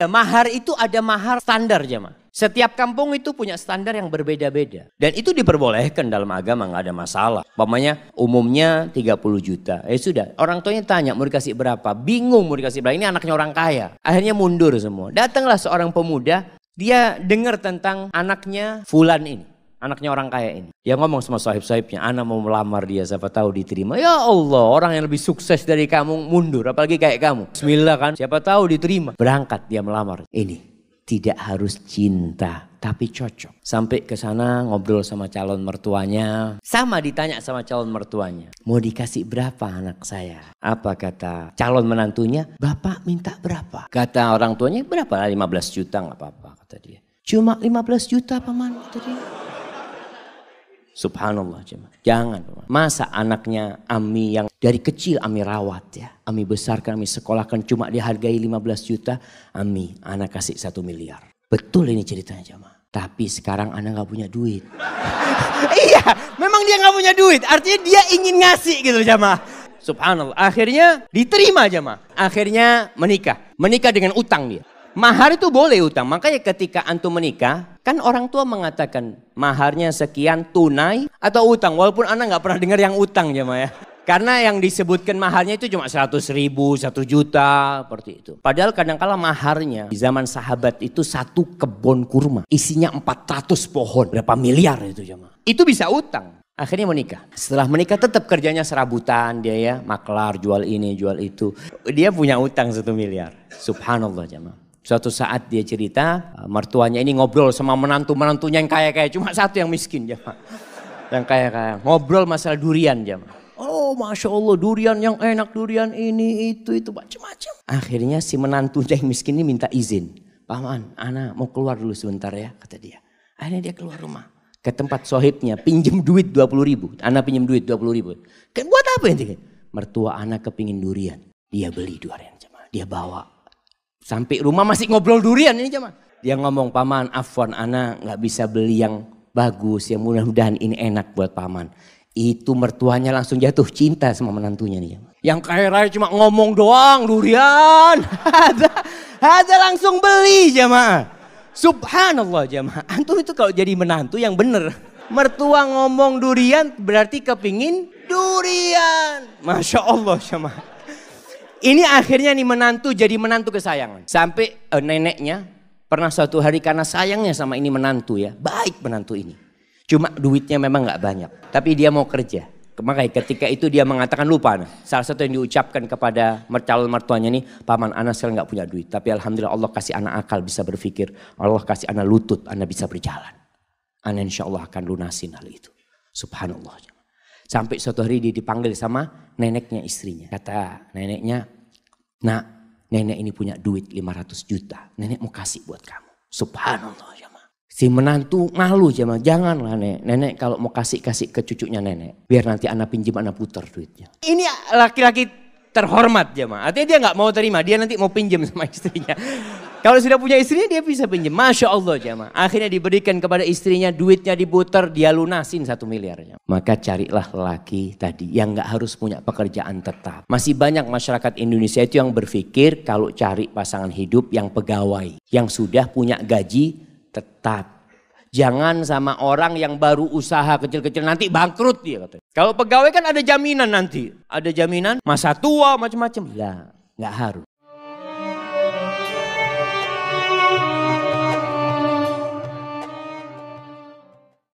mahar itu ada mahar standar jemaah. Setiap kampung itu punya standar yang berbeda-beda. Dan itu diperbolehkan dalam agama, nggak ada masalah. Umpamanya umumnya 30 juta. Sudah, orang tuanya tanya mau dikasih berapa. Bingung mau dikasih berapa, ini anaknya orang kaya. Akhirnya mundur semua. Datanglah seorang pemuda, dia dengar tentang anaknya Fulan ini. Anaknya orang kaya ini. Dia ngomong sama sahib-sahibnya, anak mau melamar dia, siapa tahu diterima. Ya Allah, orang yang lebih sukses dari kamu mundur, apalagi kayak kamu. Bismillah kan, siapa tahu diterima. Berangkat dia melamar. Ini tidak harus cinta, tapi cocok. Sampai ke sana ngobrol sama calon mertuanya. Sama ditanya sama calon mertuanya. Mau dikasih berapa anak saya? Apa kata calon menantunya? Bapak minta berapa? Kata orang tuanya, berapa? 15 juta nggak apa-apa, kata dia. Cuma 15 juta paman, kata dia. Subhanallah jemaah. Jangan. Masa anaknya Ami yang dari kecil Ami rawat ya. Ami besarkan, Ami sekolahkan cuma dihargai 15 juta. Ami, anak kasih 1 miliar. Betul ini ceritanya jemaah. Tapi sekarang anak gak punya duit. Iya, memang dia gak punya duit. Artinya dia ingin ngasih gitu jemaah. Subhanallah. Akhirnya diterima jemaah. Akhirnya menikah. Menikah dengan utang dia. Mahar itu boleh utang. Makanya ketika antum menikah, kan orang tua mengatakan maharnya sekian tunai atau utang. Walaupun anak nggak pernah dengar yang utang jemaah ya. Karena yang disebutkan maharnya itu cuma 100 ribu, 1 juta, seperti itu. Padahal kadang-kala maharnya di zaman sahabat itu 1 kebun kurma. Isinya 400 pohon, berapa miliar itu jemaah. Itu bisa utang. Akhirnya menikah. Setelah menikah tetap kerjanya serabutan dia ya. Maklar, jual ini, jual itu. Dia punya utang 1 miliar. Subhanallah jemaah. Suatu saat dia cerita, mertuanya ini ngobrol sama menantu-menantunya yang kaya-kaya. Cuma satu yang miskin jemaah. Yang kaya-kaya. Ngobrol masalah durian jemaah. Oh Masya Allah durian yang enak, durian ini, itu macam-macam. Akhirnya si menantunya yang miskin ini minta izin. Paman, anak mau keluar dulu sebentar ya, kata dia. Akhirnya dia keluar rumah. Ke tempat sohibnya, pinjem duit 20 ribu. Anak pinjem duit 20 ribu. Kan buat apa ini? Mertua anak kepingin durian. Dia beli durian jemaah. Dia bawa. Sampai rumah masih ngobrol durian ini jemaah. Dia ngomong, paman afwan anak gak bisa beli yang bagus. Yang mudah-mudahan ini enak buat paman. Itu mertuanya langsung jatuh cinta sama menantunya nih jemaah. Yang kaya raya cuma ngomong doang durian. Ada langsung beli jemaah. Subhanallah jemaah. Antum itu kalau jadi menantu yang bener. Mertua ngomong durian berarti kepingin durian. Masya Allah jemaah. Ini akhirnya nih menantu jadi menantu kesayangan. Sampai neneknya pernah suatu hari karena sayangnya sama ini menantu ya. Baik menantu ini. Cuma duitnya memang gak banyak. Tapi dia mau kerja. Makanya ketika itu dia mengatakan lupa. Salah satu yang diucapkan kepada calon mertuanya nih. Paman anak sekarang gak punya duit. Tapi alhamdulillah Allah kasih anak akal bisa berpikir. Allah kasih anak lutut, anak bisa berjalan. Anak insya Allah akan lunasin hal itu. Subhanallah. Sampai suatu hari dia dipanggil sama neneknya istrinya. Kata neneknya, nak nenek ini punya duit 500 juta. Nenek mau kasih buat kamu. Subhanallah jemaah. Si menantu malu jemaah. Janganlah nenek kalau mau kasih ke cucunya nenek. Biar nanti anak pinjam anak putar duitnya. Ini laki-laki terhormat jemaah. Artinya dia gak mau terima. Dia nanti mau pinjam sama istrinya. Kalau sudah punya istrinya dia bisa pinjam. Masya Allah jemaah. Akhirnya diberikan kepada istrinya duitnya diputar. Dia lunasin 1 miliar. Maka carilah laki tadi yang gak harus punya pekerjaan tetap. Masih banyak masyarakat Indonesia itu yang berpikir kalau cari pasangan hidup yang pegawai. Yang sudah punya gaji tetap. Jangan sama orang yang baru usaha kecil-kecil nanti bangkrut dia katanya. Kalau pegawai kan ada jaminan nanti. Ada jaminan masa tua macam-macam. Lah gak harus.